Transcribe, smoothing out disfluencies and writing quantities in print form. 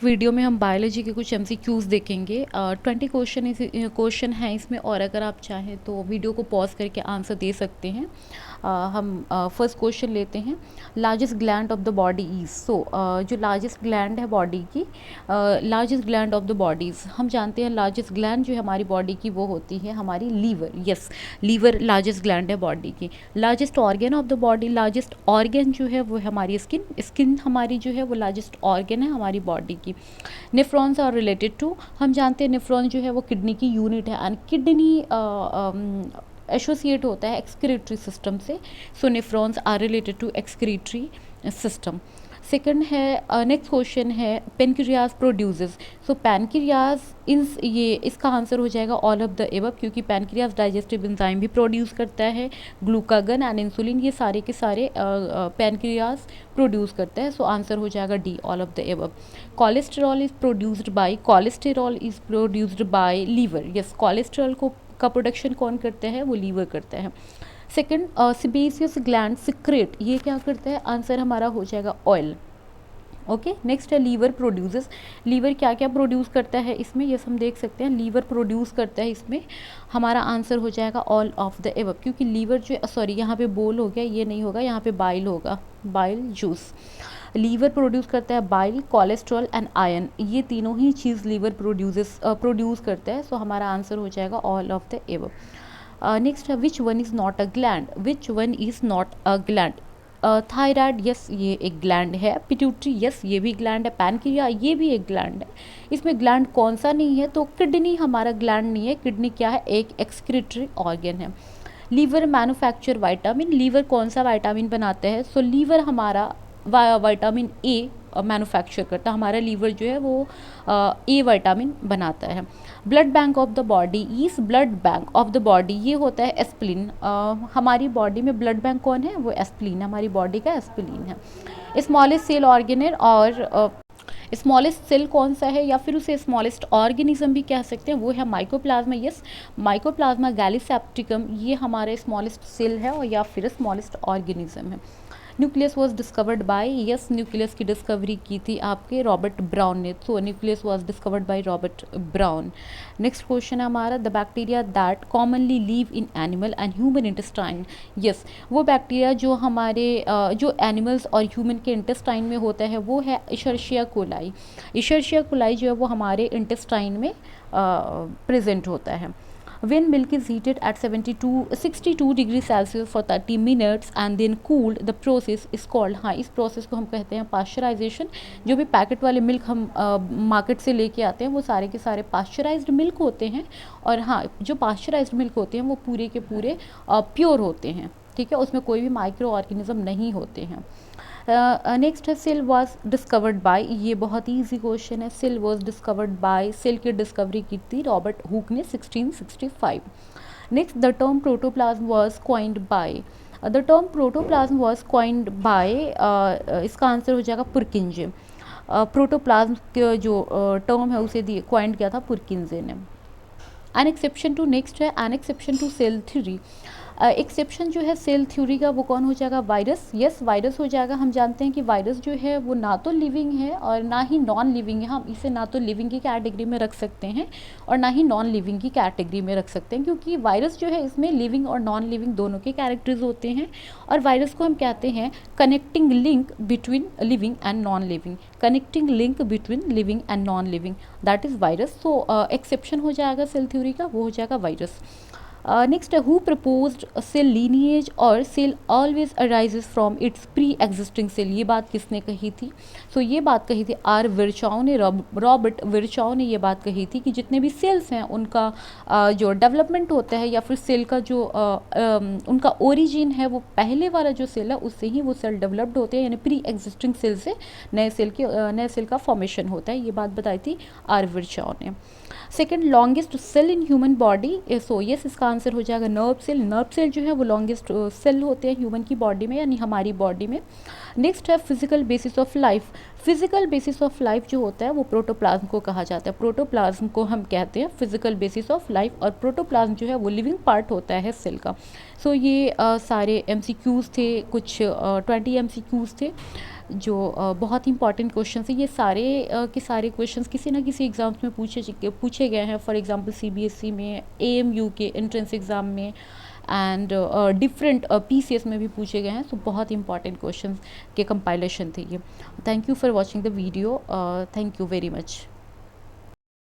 Video में हम biology के कुछ एमसीक्यूज़ देखेंगे। 20 क्वेश्चन है इसमें, और अगर आप चाहें तो वीडियो को पॉज करके आंसर दे सकते हैं। हम फर्स्ट क्वेश्चन लेते हैं। Largest gland of the body is, so जो लार्जेस्ट ग्लैंड है बॉडी की, largest gland of the bodies, हम जानते हैं लार्जेस्ट ग्लैंड जो है हमारी बॉडी की वो होती है हमारी liver. Yes, liver largest gland है बॉडी की। Largest organ of the body, largest organ जो है वो है हमारी स्किन। स्किन हमारी जो है वो लार्जेस्ट ऑर्गन है हमारी बॉडी की। नेफ्रॉन्स आर रिलेटेड टू, हम जानते हैं नेफ्रॉन जो है वो किडनी की यूनिट है, एंड किडनी एसोसिएट होता है एक्सक्रीटरी सिस्टम से। So nephrons are related to excretory system. Second है, नेक्स्ट क्वेश्चन है pancreas produces, so pancreas is, ये इसका आंसर हो जाएगा ऑल ऑफ द एबव, क्योंकि पेनक्रियाज डाइजेस्टिव एंजाइम भी प्रोड्यूस करता है, ग्लूकागन एंड इंसुलिन, ये सारे के सारे पेनक्रियाज प्रोड्यूस करता है। सो आंसर हो जाएगा D, all of the above. Cholesterol is produced by, cholesterol is produced by liver. Yes, cholesterol का प्रोडक्शन कौन करता है, वो लीवर करता है। सेकंड, सीबेसियस ग्लैंड सिक्रेट, ये क्या करता है, आंसर हमारा हो जाएगा ऑयल। ओके, नेक्स्ट है लीवर प्रोड्यूसेस, लीवर क्या क्या प्रोड्यूस करता है इसमें, यस हम देख सकते हैं लीवर प्रोड्यूस करता है इसमें, हमारा आंसर हो जाएगा ऑल ऑफ द एबव, क्योंकि लीवर जो, सॉरी यहाँ पे बोल हो गया, ये नहीं होगा, यहाँ पे बाइल होगा, बाइल जूस। लीवर प्रोड्यूस करता है बाइल, कोलेस्ट्रॉल एंड आयरन, ये तीनों ही चीज़ लीवर प्रोड्यूस करता है। सो हमारा आंसर हो जाएगा all of the above. Next है which one is not a gland, which one is not a gland. Thyroid, yes ये एक ग्लैंड है। पिट्यूटरी, यस ये भी ग्लैंड है। पैनक्रिया, ये भी एक ग्लैंड है। इसमें ग्लैंड कौन सा नहीं है, तो किडनी हमारा ग्लैंड नहीं है। किडनी क्या है, एक एक्सक्रीटरी ऑर्गन है। लीवर मैन्युफैक्चर विटामिन, लीवर कौन सा विटामिन बनाता है, सो लीवर हमारा विटामिन ए मैन्युफैक्चर करता है, हमारा लीवर जो है वो ए विटामिन बनाता है। Blood bank of the body is, blood bank of the body ये होता है एस्प्लिन, हमारी बॉडी में ब्लड बैंक कौन है, वो एस्प्लिन, हमारी बॉडी का एस्प्लिन है। स्मॉलेस्ट सेल ऑर्गेनल, और स्मॉलेस्ट सेल कौन सा है, या फिर उसे स्मॉलेस्ट ऑर्गेनिज्म भी कह सकते हैं, वो है माइकोप्लाज्मा। यस, माइकोप्लाज्मा गैलीसेप्टिकम, ये हमारे स्मॉलेस्ट सेल है, और या फिर स्मॉलेस्ट ऑर्गेनिज्म है। Nucleus was discovered bye, yes nucleus की डिस्कवरी की थी आपके रॉबर्ट ब्राउन ने, सो nucleus was discovered by Robert brown. Next question है हमारा, the bacteria that commonly leave in animal and human intestine, yes वो बैक्टीरिया जो हमारे जो एनिमल्स और ह्यूमन के इंटेस्टाइन में होता है वो है इशर्शिया कोलाई। इशर्शिया कोलाई जो है वो हमारे इंटेस्टाइन में प्रेजेंट होता है। When milk is heated at 62 degree Celsius for 30 minutes and then cooled, the process is called, हाँ इस प्रोसेस को हम कहते हैं पास्चराइजेशन। जो भी पैकेट वाले मिल्क हम मार्केट से लेके आते हैं वो सारे के सारे पास्चराइज्ड मिल्क होते हैं, और हाँ जो पास्चराइज्ड मिल्क होते हैं वो पूरे के पूरे प्योर होते हैं, ठीक है, उसमें कोई भी माइक्रो ऑर्गेनिज्म नहीं होते हैं। नेक्स्ट है सेल वॉज डिस्कवर्ड बाय, ये बहुत ही ईजी क्वेश्चन है। Cell was discovered by, cell की डिस्कवरी की थी रॉबर्ट हुक ने 1665। Next, the term protoplasm was coined by, the term protoplasm was coined by, इसका आंसर हो जाएगा पुरकिंजे। प्रोटोप्लाज्म के जो टर्म है उसे क्वाइंड किया था पुरकिंजे ने। एन एक्सेप्शन टू, नेक्स्ट है an exception to cell theory, exception जो है सेल थ्योरी का वो कौन हो जाएगा, वायरस। यस वायरस हो जाएगा। हम जानते हैं कि वायरस जो है वो ना तो लिविंग है और ना ही नॉन लिविंग है, हम इसे ना तो लिविंग की कैटेगरी में रख सकते हैं और ना ही नॉन लिविंग की कैटेगरी में रख सकते हैं, क्योंकि वायरस जो है इसमें लिविंग और नॉन लिविंग दोनों के कैरेक्टर्स होते हैं, और वायरस को हम कहते हैं connecting link between living and non living, connecting link between living and non living, that is virus. So exception हो जाएगा सेल थ्योरी का, वो हो जाएगा वायरस। नेक्स्ट है हु प्रपोज्ड सेल लीनिएज और cell always arises from its pre existing cell, ये बात किसने कही थी, सो ये बात कही थी आर विरचाओ ने, रॉबर्ट विरचाओ ने ये बात कही थी कि जितने भी सेल्स हैं उनका जो डेवलपमेंट होता है या फिर सेल का जो उनका ओरिजिन है वो पहले वाला जो सेल है उससे ही वो सेल डेवलप्ड होते हैं, यानी प्री एग्जिस्टिंग सेल से नए सेल का फॉर्मेशन होता है, ये बात बताई थी आर विरचाओ ने। Second, longest cell in human body, so yes इसका आंसर हो जाएगा नर्व सेल। नर्व सेल जो है वो लॉन्गेस्ट सेल होते हैं ह्यूमन की बॉडी में, यानी हमारी बॉडी में। नेक्स्ट है physical basis of life, physical basis of life जो होता है वो प्रोटोप्लाज्म को कहा जाता है, प्रोटोप्लाज्म को हम कहते हैं फिजिकल बेसिस ऑफ लाइफ, और प्रोटोप्लाज्म जो है वो लिविंग पार्ट होता है सेल का। सो ये सारे MCQs थे, कुछ 20 MCQs थे जो बहुत इंपॉर्टेंट क्वेश्चन है, ये सारे के सारे क्वेश्चंस किसी ना किसी एग्ज़ाम्स में पूछे गए हैं। फॉर एग्जांपल सीबीएसई में, एएमयू के एंट्रेंस एग्ज़ाम में, एंड डिफरेंट पीसीएस में भी पूछे गए हैं। सो बहुत इंपॉर्टेंट क्वेश्चंस के कंपाइलेशन थे ये। Thank you for watching the video. Thank you very much.